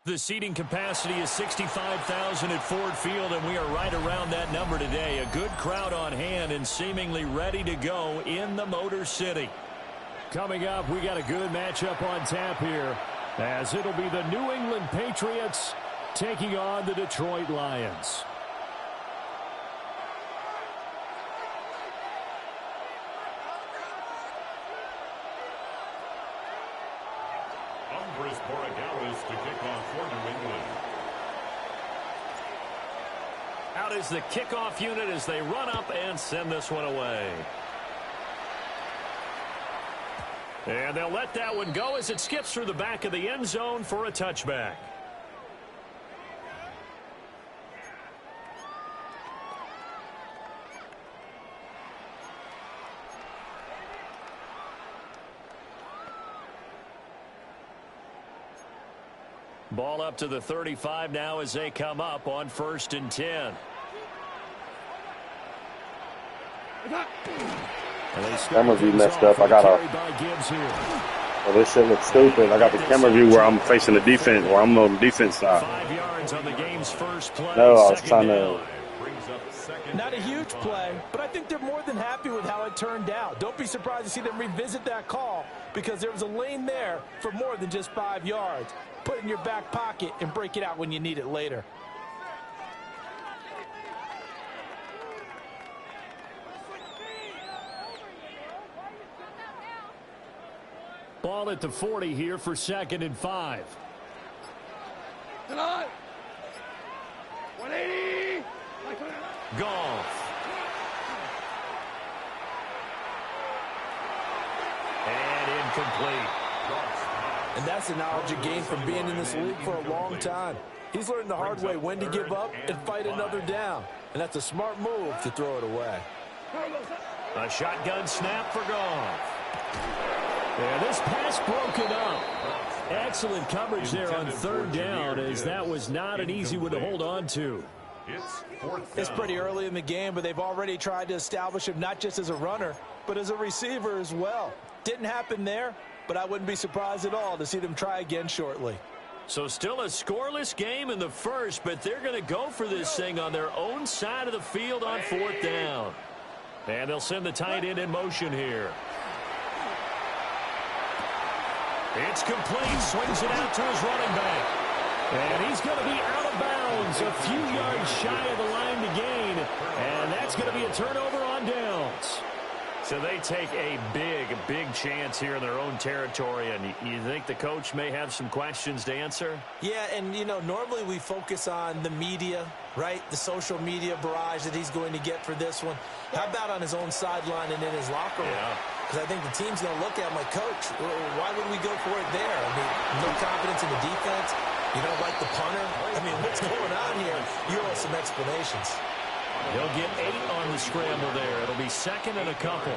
The seating capacity is 65,000 at Ford Field, and we are right around that number today. A good crowd on hand and seemingly ready to go in the Motor City. Coming up, we got a good matchup on tap here, as it'll be the New England Patriots taking on the Detroit Lions. To kick off for New England. Out is the kickoff unit as they run up and send this one away. And they'll let that one go as it skips through the back of the end zone for a touchback. Ball up to the 35 now as they come up on 1st and 10. Camera view messed up. I got this shit looks stupid. I got the camera view where I'm facing the defense, where I'm on the defense side. 5 yards on the game's first play. No, I was trying to. Not a huge play, but I think they're more than happy with how it turned out. Don't be surprised to see them revisit that call because there was a lane there for more than just 5 yards. Put it in your back pocket and break it out when you need it later. Ball at the 40 here for 2nd and 5. Come on. 180. Goff. And incomplete. And that's the knowledge you gain from being in this league for a long time. He's learned the hard way when to give up and fight another down. And that's a smart move to throw it away. A shotgun snap for Goff. Yeah, this pass broken up. Excellent coverage there on 3rd down, as that was not an easy one to hold on to. It's pretty early in the game, but they've already tried to establish him not just as a runner, but as a receiver as well. Didn't happen there, but I wouldn't be surprised at all to see them try again shortly. So still a scoreless game in the first, but they're going to go for this thing on their own side of the field on 4th down. And they'll send the tight end in motion here. It's complete. Swings it out to his running back. And he's going to be out of bounds, a few yards shy of the line to gain. And that's going to be a turnover on downs. So they take a big chance here in their own territory. And you think the coach may have some questions to answer? Yeah, and, you know, normally we focus on the media, right? The social media barrage that he's going to get for this one. How about on his own sideline and in his locker room? Because I think the team's going to look at him like, Coach, why would we go for it there? I mean, no confidence in the defense. You don't like the punter. I mean, what's going on here? You owe some explanations. He'll get 8 on the scramble there. It'll be 2nd and a couple.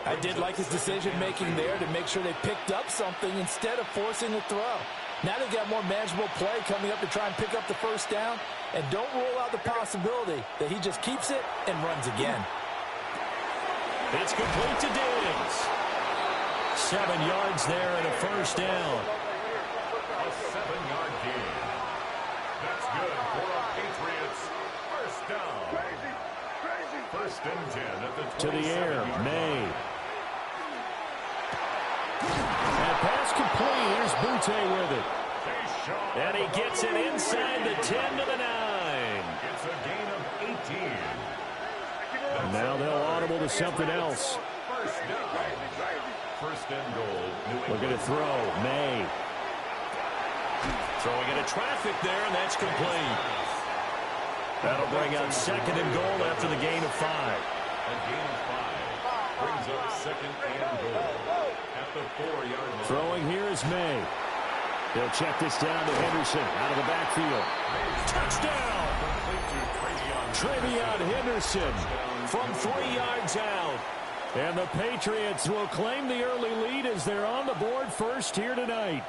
I did like his decision-making there to make sure they picked up something instead of forcing a throw. Now they've got more manageable play coming up to try and pick up the 1st down. And don't rule out the possibility that he just keeps it and runs again. It's complete to Diggs. 7 yards there and a 1st down. A 7-yard gain. That's good for a Patriots. 1st down. 1st and 10 at the 27-yard line. To the air, May. And pass complete. Here's Butte with it. And he gets it inside the 10 to the 9. It's a gain of 18. And now they'll audible to something else. 1st down. 1st and goal. Looking to throw. May. Throwing into traffic there, and that's complete. That'll bring up 2nd and goal after the gain of 5. A gain of 5 brings up 2nd and goal at the 4-yard line. Throwing here is May. They'll check this down to Henderson out of the backfield. Touchdown! Travion Henderson from 3 yards out. And the Patriots will claim the early lead as they're on the board first here tonight.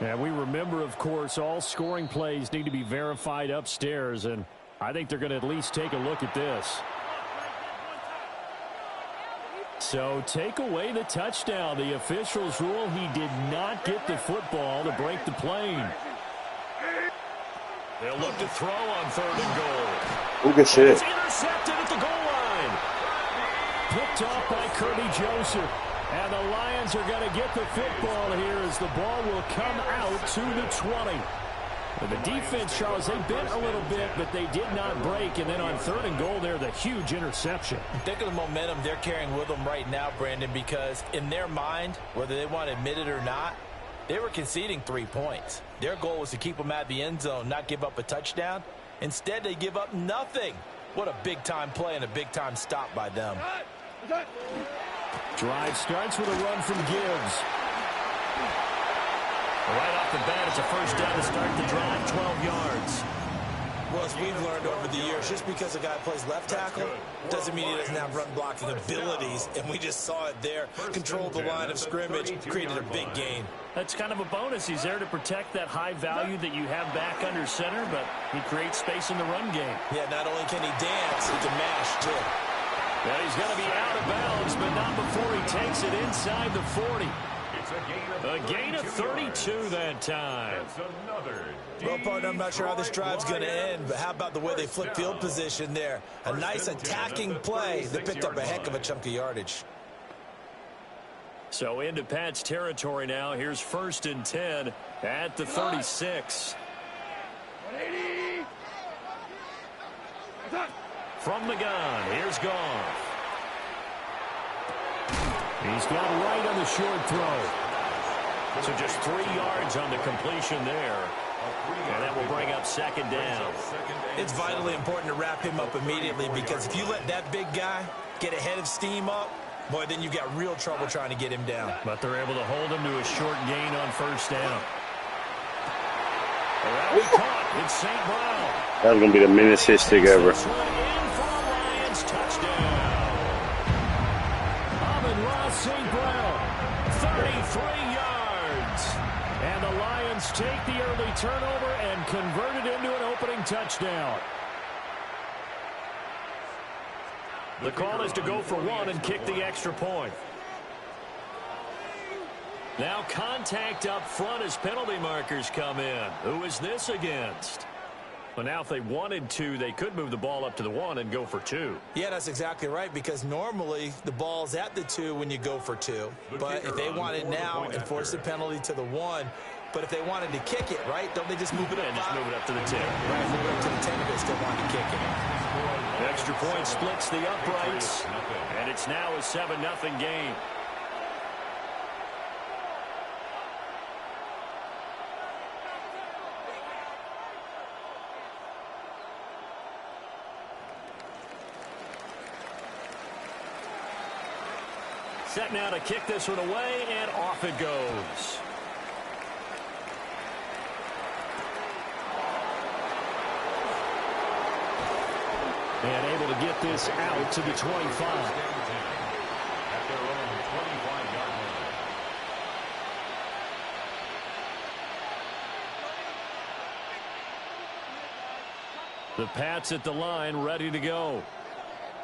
And we remember, of course, all scoring plays need to be verified upstairs, and I think they're going to at least take a look at this. So take away the touchdown. The officials rule he did not get the football to break the plane. They'll look to throw on 3rd and goal. Who gets it? It's intercepted at the goal line. Picked off by Kirby Joseph. And the Lions are going to get the football here as the ball will come out to the 20. And the defense, Charles, they bent a little bit, but they did not break. And then on 3rd and goal there, the huge interception. Think of the momentum they're carrying with them right now, Brandon, because in their mind, whether they want to admit it or not, they were conceding 3 points. Their goal was to keep them at the end zone, not give up a touchdown. Instead, they give up nothing. What a big-time play and a big-time stop by them. Drive starts with a run from Gibbs. Right off the bat, it's a first down to start the drive, 12 yards. Well, as we've learned over the years, just because a guy plays left tackle doesn't mean he doesn't have run-blocking abilities, and we just saw it there. Controlled the line of scrimmage, created a big gain. That's kind of a bonus. He's there to protect that high value that you have back under center, but he creates space in the run game. Yeah, not only can he dance, he can mash, too. And he's going to be out of bounds, but not before he takes it inside the 40. A gain of 32 that time. Well, partner, I'm not sure how this drive's going to end, but how about the way they flip field position there? A nice attacking play that picked up a heck of a chunk of yardage. So into Pat's territory now. Here's 1st and 10 at the 36. 180. From the gun, here's Goff. He's gone right on the short throw. So just 3 yards on the completion there. And that will bring up 2nd down. It's vitally important to wrap him up immediately, because if you let that big guy get ahead of steam up, boy, then you've got real trouble trying to get him down. But they're able to hold him to a short gain on 1st down. That'll be caught. It's St. Brown. That's going to be the meanest hit stick ever. This one in for a Lions touchdown. Amon-Ra St. Brown, 33 yards. And the Lions take the early turnover and convert it into an opening touchdown. The call is to go for 1 and kick the extra point. Now contact up front as penalty markers come in. Who is this against? Well, now if they wanted to, they could move the ball up to the 1 and go for 2. Yeah, that's exactly right, because normally the ball's at the 2 when you go for 2. But if they want it now, enforce the penalty to the 1. But if they wanted to kick it, right, don't they just move it up? And just move it up to the 10. Right, move it up to the 10 if they still want to kick it. Extra point splits the uprights, and it's now a 7-0 game. Set now to kick this one away, and off it goes. And able to get this out to the 25. The Pats at the line, ready to go.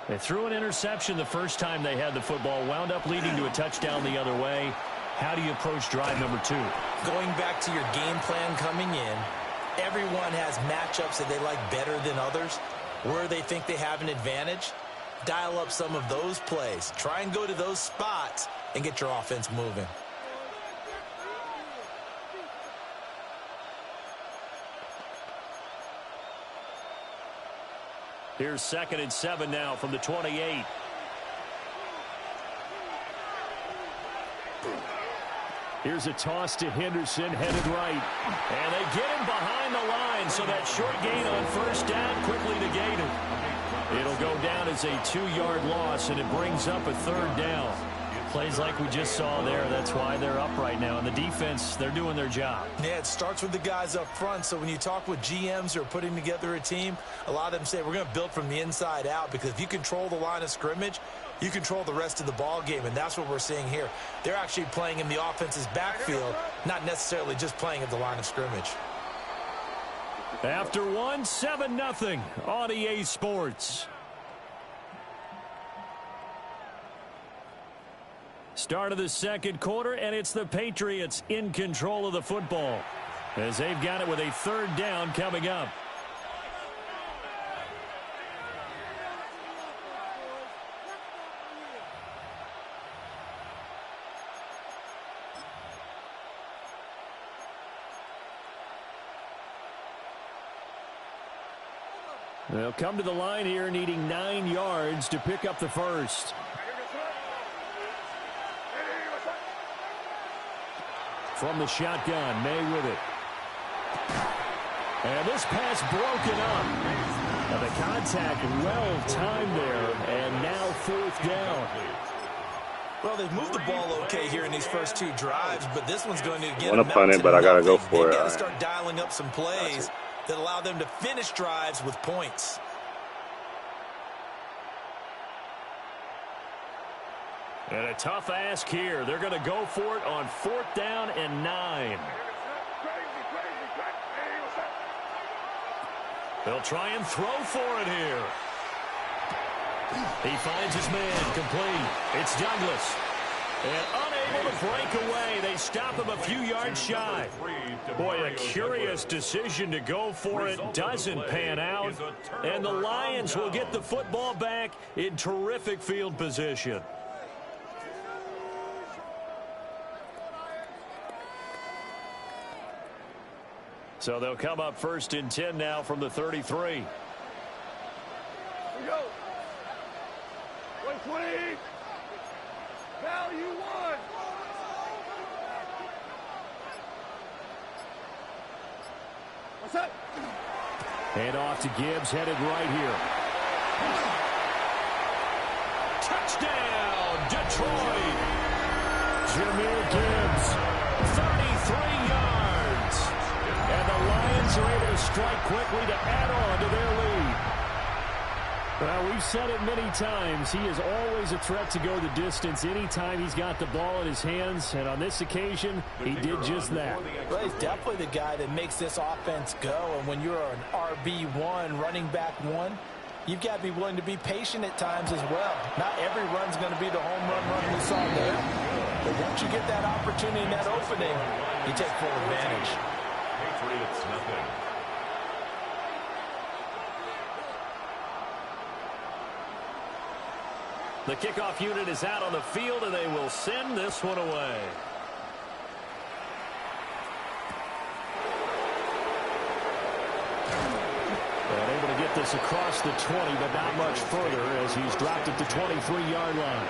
They threw an interception the first time they had the football, wound up leading to a touchdown the other way. How do you approach drive number 2? Going back to your game plan coming in, everyone has matchups that they like better than others, where they think they have an advantage. Dial up some of those plays. Try and go to those spots and get your offense moving. Here's 2nd and 7 now from the 28. Here's a toss to Henderson, headed right. And they get him behind the line, so that short gain on 1st down quickly negated. It'll go down as a 2-yard loss, and it brings up a 3rd down. Plays like we just saw there. That's why they're up right now. And the defense, they're doing their job. Yeah, it starts with the guys up front. So when you talk with GMs who are putting together a team, a lot of them say we're going to build from the inside out, because if you control the line of scrimmage, you control the rest of the ball game, and that's what we're seeing here. They're actually playing in the offense's backfield, not necessarily just playing at the line of scrimmage. After 1, 7-0 on EA Sports. Start of the 2nd quarter, and it's the Patriots in control of the football. as they've got it with a third down coming up. They'll come to the line here needing 9 yards to pick up the first. From the shotgun, May with it. And this pass broken up. And the contact well timed there, and now fourth down. Well, they've moved the ball okay here in these first 2 drives, but this one's going to get I'm gonna punt it, but I gotta go for it. They've got to start dialing up some plays that allow them to finish drives with points. And a tough ask here. They're going to go for it on 4th down and 9. They'll try and throw for it here. He finds his man complete. It's Douglas. And unable to break away. They stop him a few yards shy. Boy, a curious decision to go for it. Doesn't pan out. And the Lions will get the football back in terrific field position. So they'll come up 1st and 10 now from the 33. Here we go. 120. Value 1. What's up? And off to Gibbs, headed right here. Touchdown, Detroit. Jahmyr Gibbs, 33 yards. And the Lions are able to strike quickly to add on to their lead. Well, we've said it many times. He is always a threat to go the distance anytime he's got the ball in his hands. And on this occasion, he did just that. Well, he's definitely the guy that makes this offense go. And when you're an RB1, running back 1, you've got to be willing to be patient at times as well. Not every run's going to be the home run we saw there. But once you get that opportunity and that opening, you take full advantage. Patriots, nothing. The kickoff unit is out on the field, and they will send this one away. And able to get this across the 20, but not much further as he's dropped at the 23-yard line.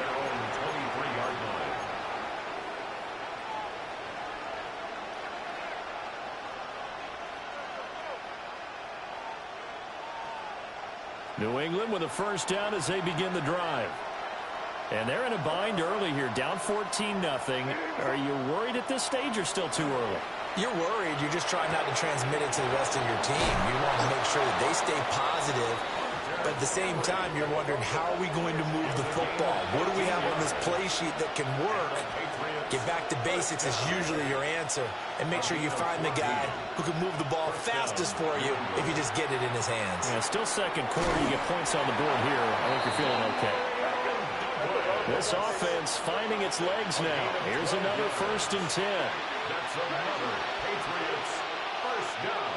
New England with a first down as they begin the drive. And they're in a bind early here, down 14-0. Are you worried at this stage or still too early? You're worried. You're just trying not to transmit it to the rest of your team. You want to make sure that they stay positive. But at the same time, you're wondering, how are we going to move the football? What do we have on this play sheet that can work? Get back to basics is usually your answer. And make sure you find the guy who can move the ball fastest for you if you just get it in his hands. Yeah, still second quarter. You get points on the board here. I think you're feeling okay. This offense finding its legs now. Here's another 1st and 10. That's another Patriots first down.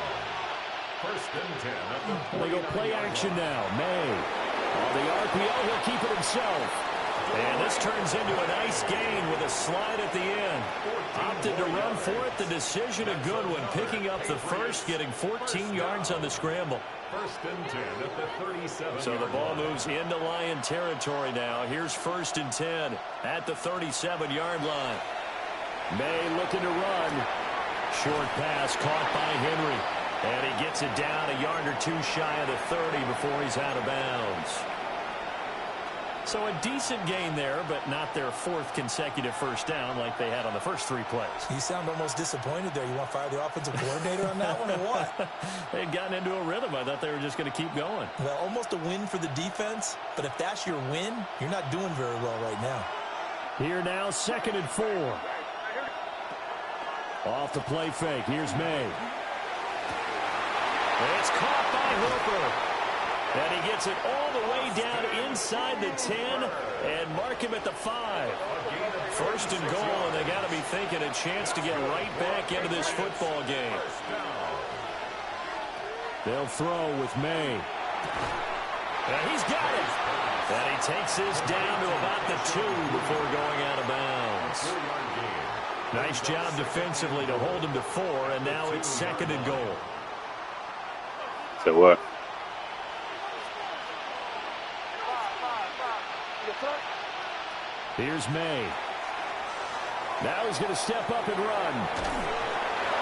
1st and 10 at the 20. They go play action now. May. On the RPO, he'll keep it himself. And this turns into a nice gain with a slide at the end. Opted to run for it. The decision a good one. Picking up the first, getting 14 yards on the scramble. 1st and 10 at the 37. So the ball moves into Lion territory now. Here's 1st and 10 at the 37-yard line. May looking to run. Short pass caught by Henry. And he gets it down a yard or two shy of the 30 before he's out of bounds. So a decent gain there, but not their 4th consecutive first down like they had on the first 3 plays. You sound almost disappointed there. You want to fire the offensive coordinator on that one or what? They had gotten into a rhythm. I thought they were just going to keep going. Well, almost a win for the defense, but if that's your win, you're not doing very well right now. Here now, 2nd and 4. Off the play fake. Here's May. It's caught by Hooper. And he gets it all the way down inside the 10 and mark him at the 5. First and goal, and they got to be thinking a chance to get right back into this football game. They'll throw with May. And he's got it. And he takes this down to about the 2 before going out of bounds. Nice job defensively to hold him to 4, and now it's second and goal. So what? Here's May. Now he's going to step up and run.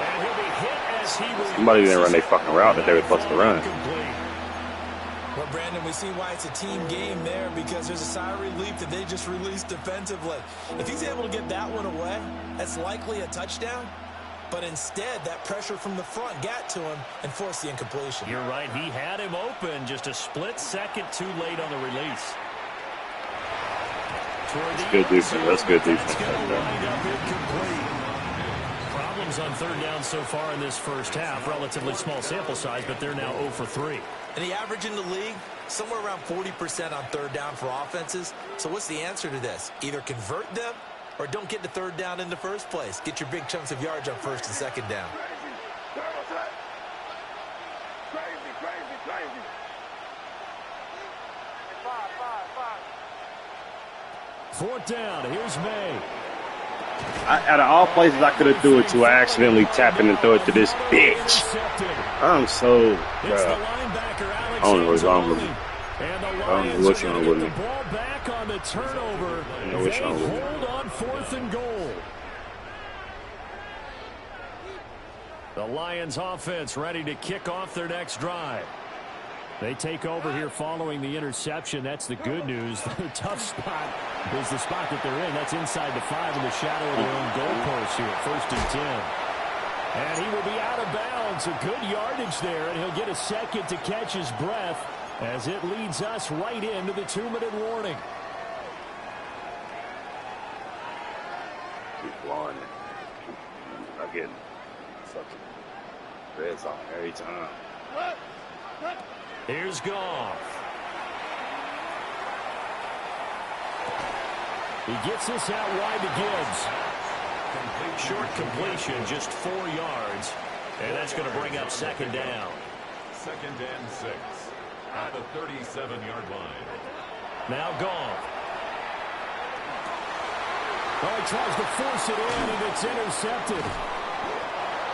And he'll be hit as he will. Somebody didn't run their fucking route that they were supposed to run. Well, Brandon, we see why it's a team game there, because there's a sigh of relief that they just released defensively. If he's able to get that one away, that's likely a touchdown. But instead, that pressure from the front got to him and forced the incompletion. You're right. He had him open, just a split second too late on the release. That's good defense. That's good defense. Problems on third down so far in this first half. Relatively small sample size, but they're now 0 for 3. And the average in the league, somewhere around 40% on third down for offenses. So what's the answer to this? Either convert them or don't get to third down in the first place. Get your big chunks of yards on first and second down. Fourth down. Here's May. Out of all places I could have threw it to, I accidentally tapped and throw it to this bitch. I'm so, I don't know what's wrong with me. I don't know what's wrong with me. The ball back on the turnover. I don't know what's wrong with me. Hold on fourth and goal. The Lions offense ready to kick off their next drive. They take over here following the interception. That's the good news. The tough spot is the spot that they're in. That's inside the 5 in the shadow of their own goalpost here. First and 10. And he will be out of bounds. A good yardage there, and he'll get a second to catch his breath as it leads us right into the 2-minute warning. Keep blowing it. I'm getting fucking red zone every time. Here's Goff. He gets this out wide to Gibbs. Short completion, just 4 yards. And that's going to bring up second down. Second and 6 at the 37-yard line. Now Goff. Oh, he tries to force it in, and it's intercepted.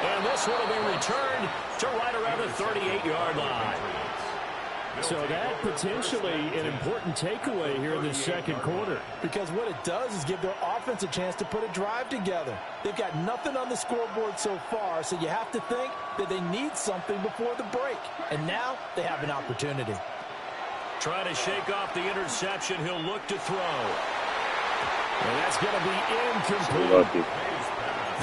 And this one will be returned to right around the 38-yard line. So that potentially an important takeaway here in the second quarter. Because what it does is give their offense a chance to put a drive together. They've got nothing on the scoreboard so far, so you have to think that they need something before the break. And now they have an opportunity. Trying to shake off the interception. He'll look to throw. And that's going to be incomplete.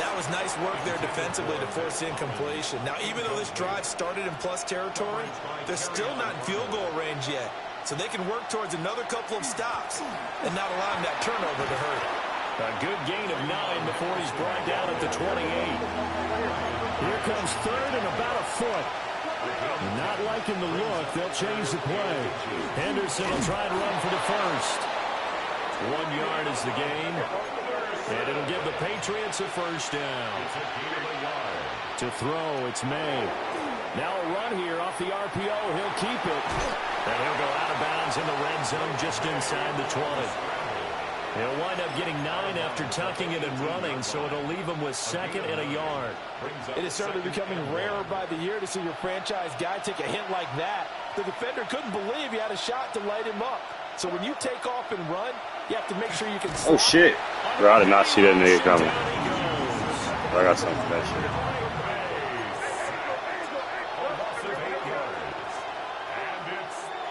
That was nice work there defensively to force incompletion. Now, even though this drive started in plus territory, they're still not in field goal range yet. So they can work towards another couple of stops and not allowing that turnover to hurt. A good gain of 9 before he's brought down at the 28. Here comes third and about a foot. Not liking the look. They'll change the play. Henderson will try and run for the first. 1 yard is the gain. And it'll give the Patriots a first down. To throw, it's May. Now a run here off the RPO. He'll keep it. And he'll go out of bounds in the red zone just inside the 20. He'll wind up getting 9 after tucking it and running, so it'll leave him with second and a yard. It is certainly becoming rarer by the year to see your franchise guy take a hit like that. The defender couldn't believe he had a shot to light him up. So when you take off and run, you have to make sure you can stop. Oh, shit. Bro, I did not see that nigga coming. I got something for that shit.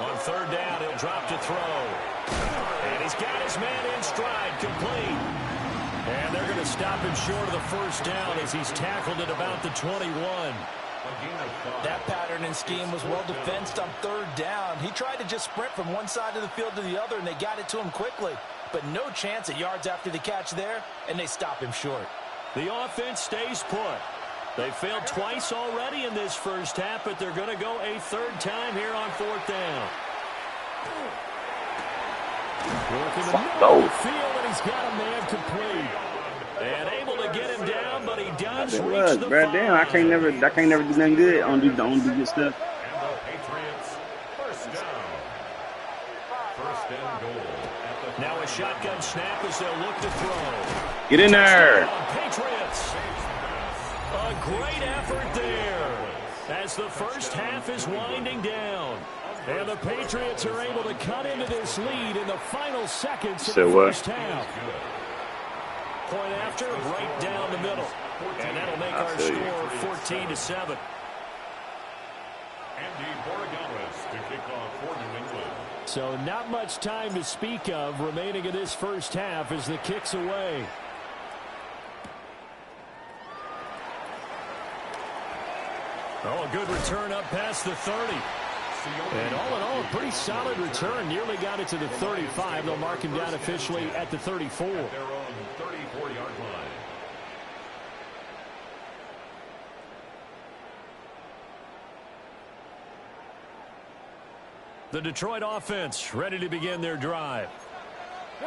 On third down, he'll drop to throw. And he's got his man in stride, complete. And they're going to stop him short of the first down as he's tackled at about the 21. That pattern and scheme was well defensed on third down. He tried to just sprint from one side of the field to the other, and they got it to him quickly. But no chance at yards after the catch there, and they stop him short. The offense stays put. They failed twice already in this first half, but they're going to go a third time here on fourth down. Working the middle of the field, and he's got a man complete. And able to get him down, but he does reach the 5. Damn, I can't never do nothing good. I don't do good stuff. And the Patriots first down. First and goal. Now a shotgun snap as they'll look to throw. Get in there. Patriots. A great effort there as the first half is winding down. And the Patriots are able to cut into this lead in the final seconds of the first half. Point after, right down the middle. And that'll make our score 14-7. Andy Borregales to kick off for New England. So not much time to speak of remaining in this first half as the kick's away. Oh, a good return up past the 30. And all in all, a pretty solid return. Nearly got it to the 35. They'll mark him down officially at the 34. At their own 34-yard line. The Detroit offense ready to begin their drive.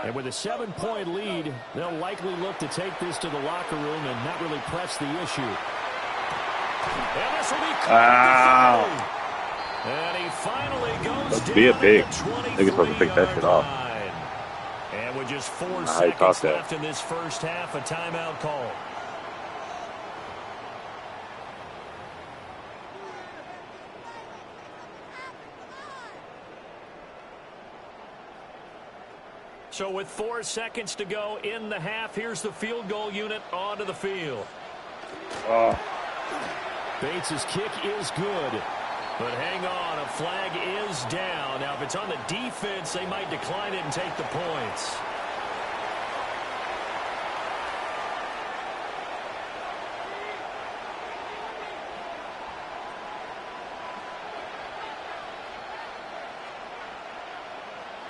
And with a 7-point lead, they'll likely look to take this to the locker room and not really press the issue. And this will be Wow. And he finally goes Supposed to be a pick. down I think it's supposed to pick that shit off. And with just 4 seconds left in this first half, a timeout call. So with 4 seconds to go in the half, here's the field goal unit onto the field. Bates' kick is good. But hang on, a flag is down. Now, if it's on the defense, they might decline it and take the points.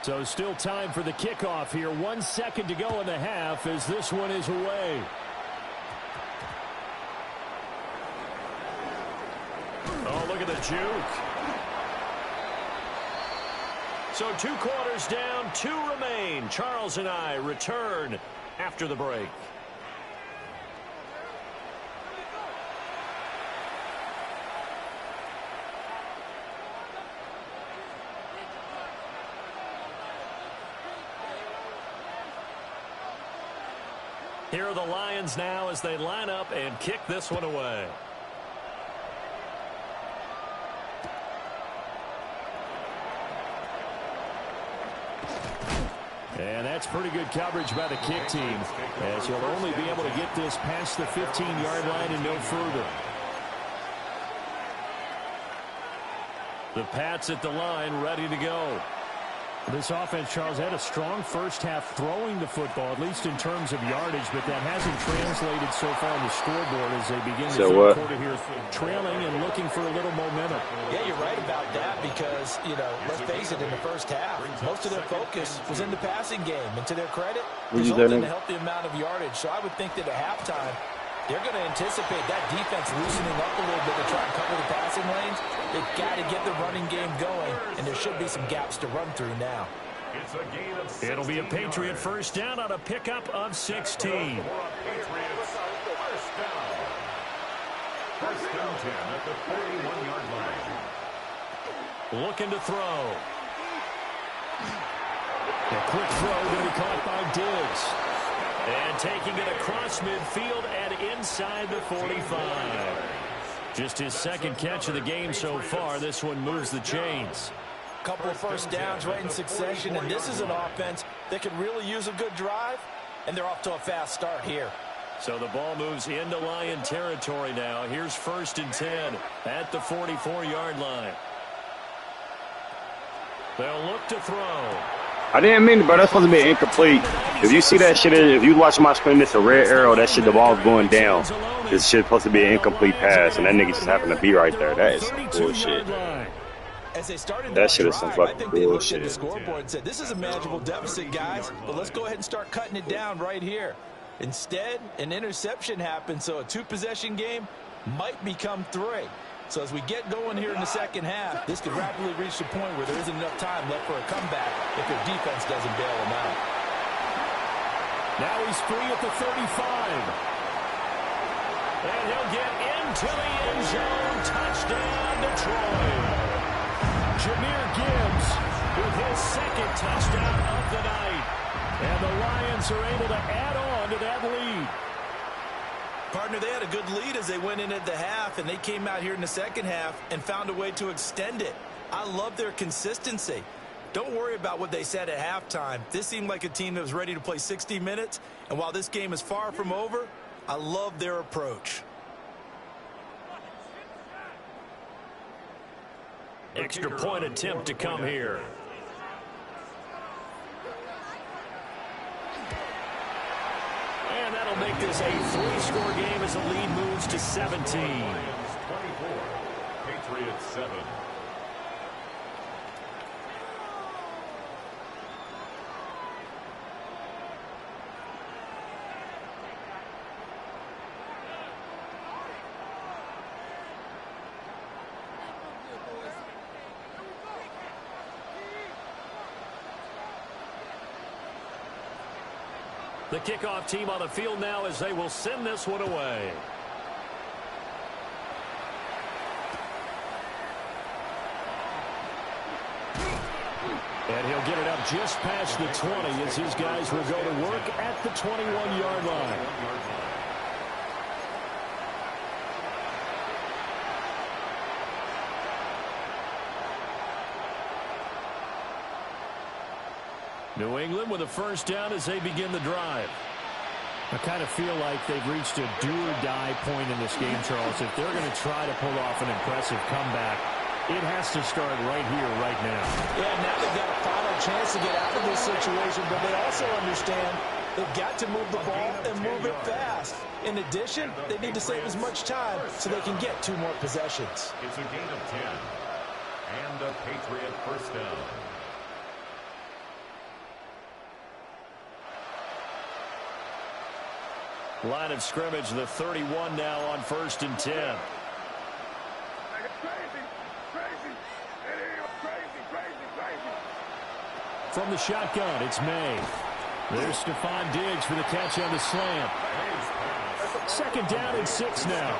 So still time for the kickoff here. 1 second to go in the half as this one is away. Oh, look at the juke. So 2 quarters down, 2 remain. Charles and I return after the break. Here are the Lions now as they line up and kick this one away. And that's pretty good coverage by the kick team, as he'll only be able to get this past the 15-yard line and no further. The Pats at the line, ready to go. This offense, Charles, had a strong first half throwing the football, at least in terms of yardage, but that hasn't translated so far on the scoreboard as they begin the third quarter here, trailing and looking for a little momentum. Yeah, you're right about that because, you know, let's face it, in the first half, most of their focus was in the passing game. And to their credit, resulted in a healthy amount of yardage. So I would think that at halftime, they're going to anticipate that defense loosening up a little bit to try and cover the passing lanes. They've got to get the running game going, and there should be some gaps to run through now. It's a gain of 16 It'll be a Patriot yards. first down on a pickup of 16. Patriots first down. First down 10 at the 41-yard line. Looking to throw. A quick throw going to be caught by Diggs. And taking it across midfield and inside the 45. Just his second catch of the game so far. This one moves the chains. Couple of first downs right in succession, and this is an offense that could really use a good drive, and they're off to a fast start here. So the ball moves into Lion territory now. Here's first and 10 at the 44-yard line. They'll look to throw. I didn't mean it, bro. That's supposed to be incomplete. If you see that shit, if you watch my screen, it's a red arrow. That shit, the ball's going down. This shit's supposed to be an incomplete pass, and that nigga just happened to be right there. That is some bullshit. As they started That shit is some drive, fucking I think they looked at bullshit. the scoreboard and said, this is a manageable deficit, guys, but let's go ahead and start cutting it down right here. Instead, an interception happened, so a 2-possession game, might become 3. So as we get going here in the second half, this could rapidly reach the point where there isn't enough time left for a comeback if their defense doesn't bail them out. Now he's free at the 35. And he'll get into the end zone. Touchdown, Detroit. Jahmyr Gibbs with his second touchdown of the night. And the Lions are able to add on to that lead. Partner, they had a good lead as they went in at the half, and they came out here in the second half and found a way to extend it. I love their consistency. Don't worry about what they said at halftime. This seemed like a team that was ready to play 60 minutes, and while this game is far from over, I love their approach. Extra point attempt to come here. And that'll make this a 3-score game as the lead moves to 17. 24, Patriots 7. The kickoff team on the field now as they will send this one away. And he'll get it up just past the 20 as his guys will go to work at the 21-yard line. New England with a first down as they begin the drive. I kind of feel like they've reached a do-or-die point in this game, Charles. If they're going to try to pull off an impressive comeback, it has to start right here, right now. Yeah, now they've got a final chance to get out of this situation, but they also understand they've got to move the ball and move it fast. In addition, they need to save as much time so they can get 2 more possessions. It's a gain of 10 and a Patriot first down. Line of scrimmage, the 31 now on 1st and 10. From the shotgun, it's May. There's Stephon Diggs for the catch on the slant. 2nd down and 6 now.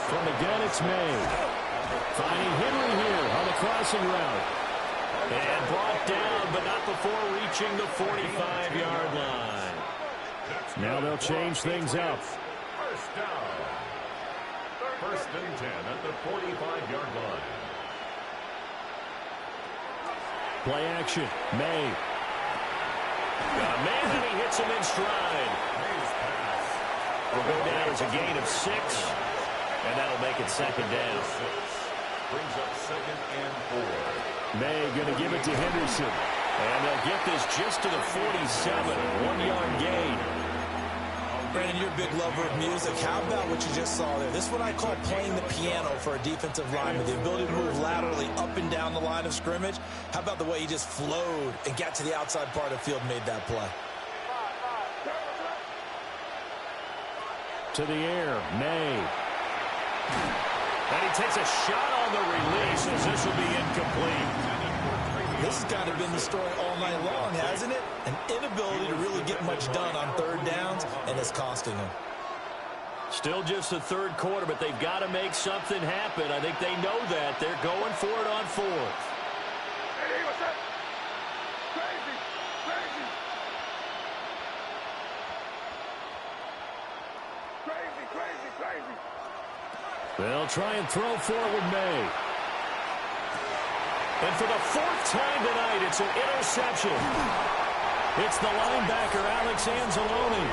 From the gun, it's May. Finding Henry here on the crossing route. And brought down, but not before reaching the 45-yard line. Now they'll change things up. First down. 1st and 10 at the 45-yard line. Play action. May. Man, and he hits him in stride. Will go down as a gain of 6. And that'll make it 2nd down. Brings up 2nd and 4. May going to give it to Henderson. And they'll get this just to the 47. 1-yard gain. Brandon, you're a big lover of music. How about what you just saw there? This is what I call playing the piano for a defensive lineman. The ability to move laterally up and down the line of scrimmage. How about the way he just flowed and got to the outside part of the field and made that play? To the air, May. And he takes a shot on the release as this will be incomplete. This has kind of been the story all night long, hasn't it? An inability to really get much done on 3rd downs, and it's costing them. Still just the 3rd quarter, but they've got to make something happen. I think they know that. They're going for it on 4th. Hey, what's up? Crazy, crazy. Crazy, crazy, crazy. They'll try and throw forward May. And for the 4th time tonight, it's an interception. It's the linebacker, Alex Anzalone.